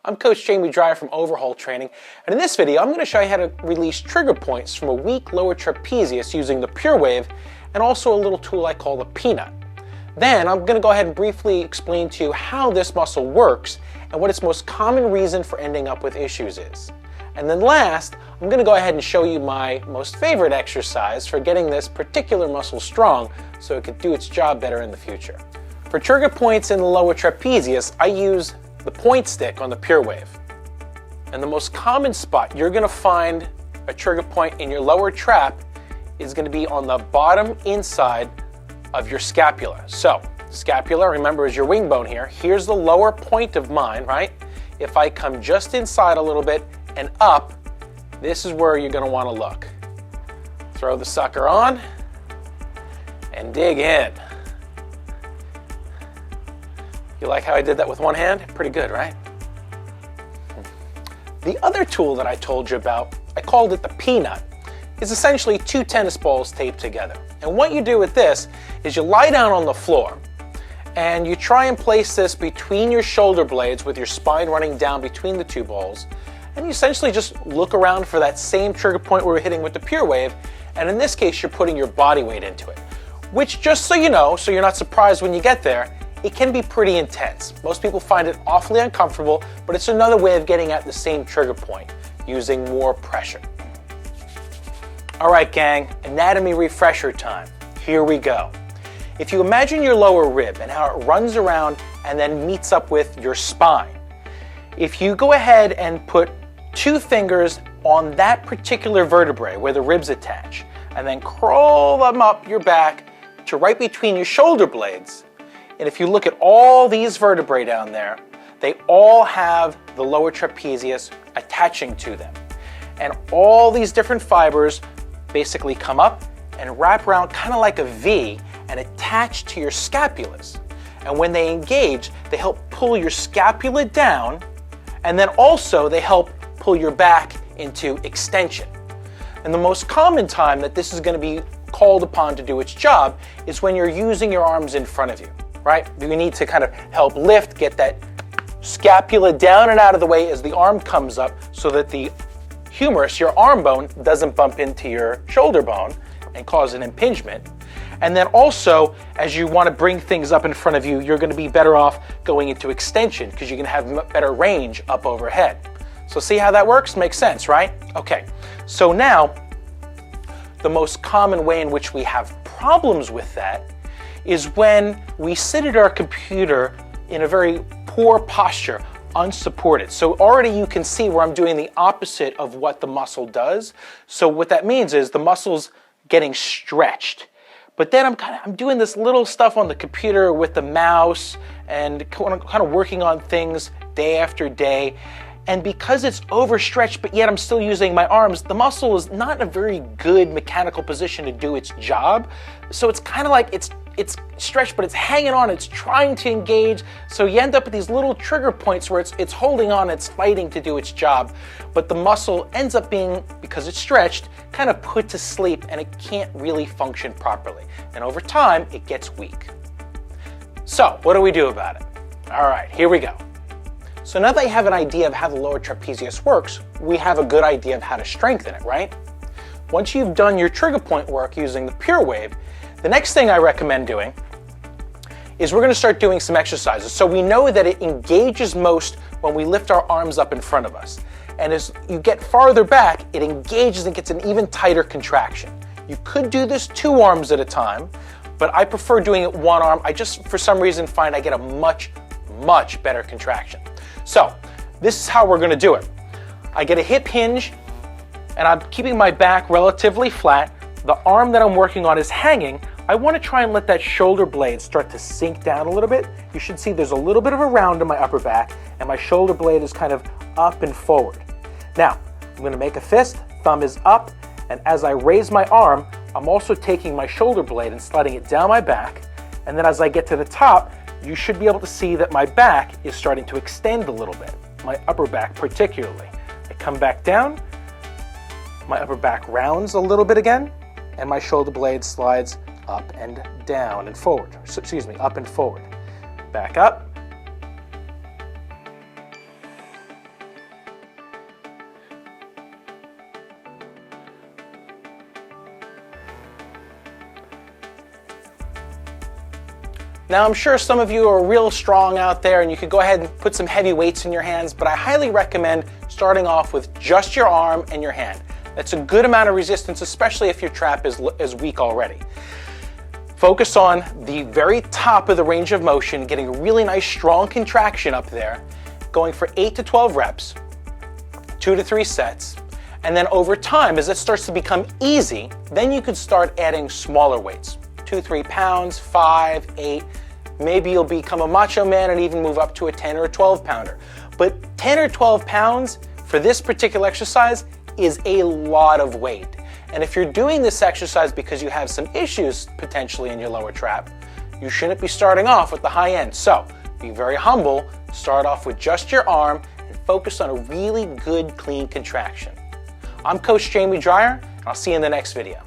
I'm Coach Jamie Dreyer from Overhaul Training, and in this video I'm going to show you how to release trigger points from a weak lower trapezius using the Pure Wave and also a little tool I call the Peanut. Then I'm going to go ahead and briefly explain to you how this muscle works and what its most common reason for ending up with issues is. And then last, I'm going to go ahead and show you my most favorite exercise for getting this particular muscle strong so it could do its job better in the future. For trigger points in the lower trapezius, I use the point stick on the Pure Wave. And the most common spot you're going to find a trigger point in your lower trap is going to be on the bottom inside of your scapula. So, scapula, remember, is your wing bone here. Here's the lower point of mine, right? If I come just inside a little bit and up, this is where you're going to want to look. Throw the sucker on and dig in. You like how I did that with one hand? Pretty good, right? The other tool that I told you about, I called it the Peanut, is essentially two tennis balls taped together. And what you do with this is you lie down on the floor and you try and place this between your shoulder blades with your spine running down between the two balls. And you essentially just look around for that same trigger point we were hitting with the Pure Wave. And in this case, you're putting your body weight into it. Which, just so you know, so you're not surprised when you get there, it can be pretty intense. Most people find it awfully uncomfortable, but it's another way of getting at the same trigger point, using more pressure. All right, gang, anatomy refresher time. Here we go. If you imagine your lower rib and how it runs around and then meets up with your spine, if you go ahead and put two fingers on that particular vertebrae where the ribs attach, and then crawl them up your back to right between your shoulder blades, and if you look at all these vertebrae down there, they all have the lower trapezius attaching to them. And all these different fibers basically come up and wrap around kind of like a V and attach to your scapulas. And when they engage, they help pull your scapula down, and then also they help pull your back into extension. And the most common time that this is going to be called upon to do its job is when you're using your arms in front of you. Right? You need to kind of help lift, get that scapula down and out of the way as the arm comes up so that the humerus, your arm bone, doesn't bump into your shoulder bone and cause an impingement. And then also, as you want to bring things up in front of you, you're going to be better off going into extension because you're going to have better range up overhead. So see how that works? Makes sense, right? Okay, so now the most common way in which we have problems with that is when we sit at our computer in a very poor posture, unsupported. So already you can see where I'm doing the opposite of what the muscle does. So what that means is the muscle's getting stretched. But then I'm doing this little stuff on the computer with the mouse and kind of working on things day after day. And because it's overstretched, but yet I'm still using my arms, the muscle is not in a very good mechanical position to do its job. So it's kind of like it's stretched, but it's hanging on, it's trying to engage. So you end up with these little trigger points where it's holding on, it's fighting to do its job. But the muscle ends up being, because it's stretched, kind of put to sleep and it can't really function properly. And over time, it gets weak. So what do we do about it? All right, here we go. So now that you have an idea of how the lower trapezius works, we have a good idea of how to strengthen it, right? Once you've done your trigger point work using the Pure Wave, the next thing I recommend doing is we're going to start doing some exercises. So we know that it engages most when we lift our arms up in front of us. And as you get farther back, it engages and gets an even tighter contraction. You could do this two arms at a time, but I prefer doing it one arm. I just, for some reason, find I get a much better contraction. So this is how we're going to do it. I get a hip hinge, and I'm keeping my back relatively flat. The arm that I'm working on is hanging. I want to try and let that shoulder blade start to sink down a little bit. You should see there's a little bit of a round in my upper back, and my shoulder blade is kind of up and forward. Now, I'm going to make a fist, thumb is up, and as I raise my arm, I'm also taking my shoulder blade and sliding it down my back. And then as I get to the top, you should be able to see that my back is starting to extend a little bit, my upper back particularly. I come back down, my upper back rounds a little bit again, and my shoulder blade slides up and down and forward. Up and forward. Back up. Now I'm sure some of you are real strong out there and you could go ahead and put some heavy weights in your hands, but I highly recommend starting off with just your arm and your hand. That's a good amount of resistance, especially if your trap is weak already. Focus on the very top of the range of motion, getting a really nice strong contraction up there, going for 8 to 12 reps, 2 to 3 sets, and then over time, as it starts to become easy, then you could start adding smaller weights, 2, 3 pounds, 5, 8, maybe you'll become a macho man and even move up to a 10 or a 12 pounder. But 10 or 12 pounds for this particular exercise is a lot of weight. And if you're doing this exercise because you have some issues potentially in your lower trap, you shouldn't be starting off with the high end. So be very humble, start off with just your arm and focus on a really good, clean contraction. I'm Coach Jamie Dreyer, and I'll see you in the next video.